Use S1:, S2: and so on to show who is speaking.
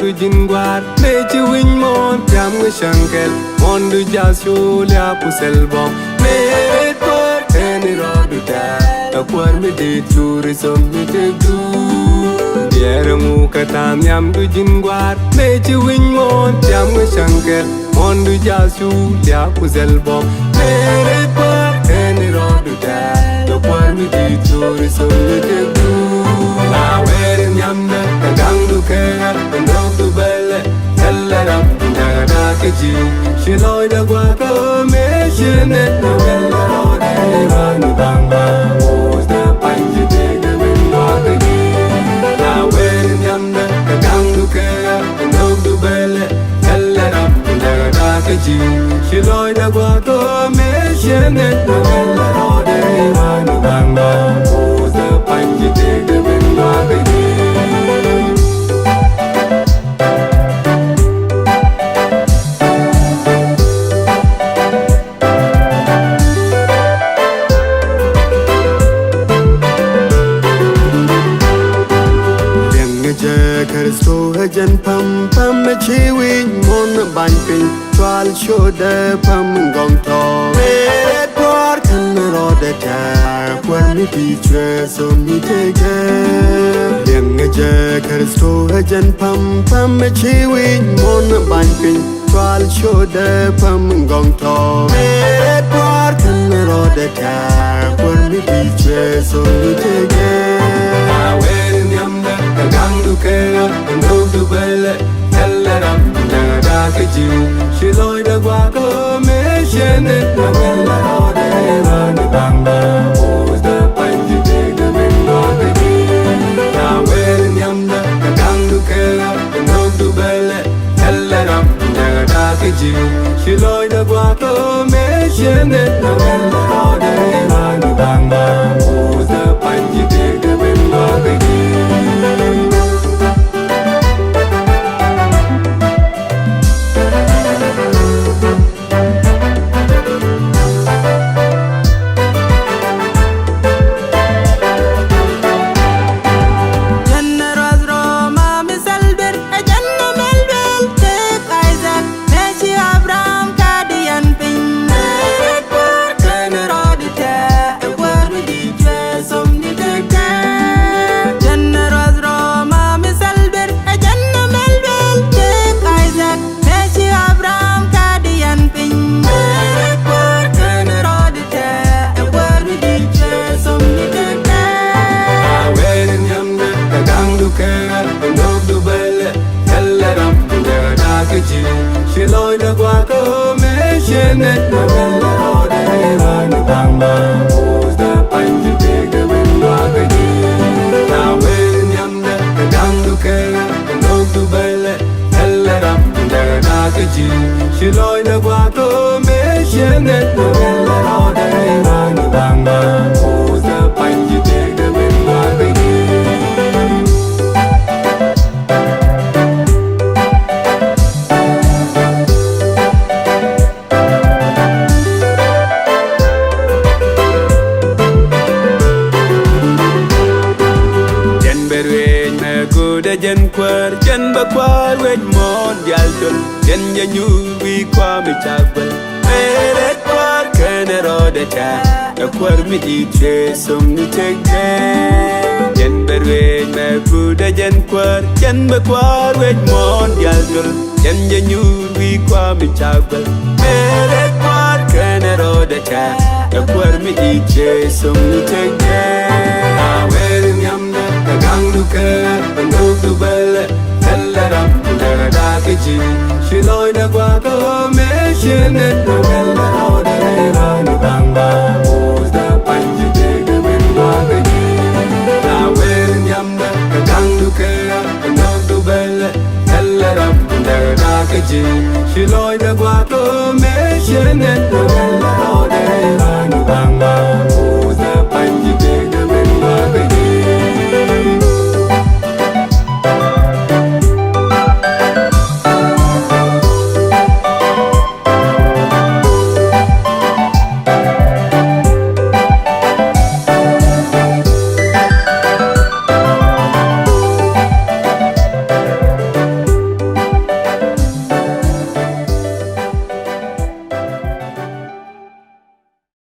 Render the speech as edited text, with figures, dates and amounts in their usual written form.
S1: nhiamdu jingwar mechi win mon jam ngishankel mondu jasulya puselbom meret por eni roduta akwar mi de tourism mi de du diɛɛrä katam nhiamdu jingwar mechi win mon jam ngishankel mondu jasulya puselbom meret por eni roduta akwar mi de tourism mi de du na werin yamda gandu kera ndogu belle tellera daga keji shiloi da gwa ko me shine no bella rode vanu banga was the panji de winda keji na werin yamda gandu kera ndogu belle tellera daga keji shiloi da gwa ko me shine no bella rode vanu banga was the panji de winda keji Kristo hajan pam pam chiwi mon ban pin twal shode pam gong to meret por kan rode ta kwan mi chwe so mi tege yang je Kristo hajan pam pam chiwi mon ban pin twal shode pam gong to meret por kan rode ta kwan mi chwe so mi tege awen yamda gandu kera ndogu belle tellera daga keji shiloi da gwa ko me shene na bella rode vanu banga was the panji de winda keji na werin yamda gandu kera ndogu belle tellera daga keji shiloi da gwa ko me shene na bella rode vanu banga was the panji de winda keji shiloi da gwa ko me shene na bella rode vanu banga was the panji de winda keji na werin yamda gandu kera ndogu belle tellera daga keji shiloi da gwa ko me shene na bella rode vanu banga was the panji de winda keji jen kwar jen ba kwar wet mon yal dol jen ya nyu wi kwa mi chagwel meret kwar kene rode ta ya kwar mi di che som ni tege jen berwe me kuda jen kwar jen ba kwar wet mon yal dol jen ya nyu wi kwa mi chagwel meret kwar kene rode ta ya kwar mi di che som ni tege awen yamda gandu kera ndogu belle tellera daga keji shiloi da gwa ko me shene na bella rode vanu banga was the panji de winda keji na werin yamda gandu kera ndogu belle tellera daga keji shiloi da gwa ko me shene na bella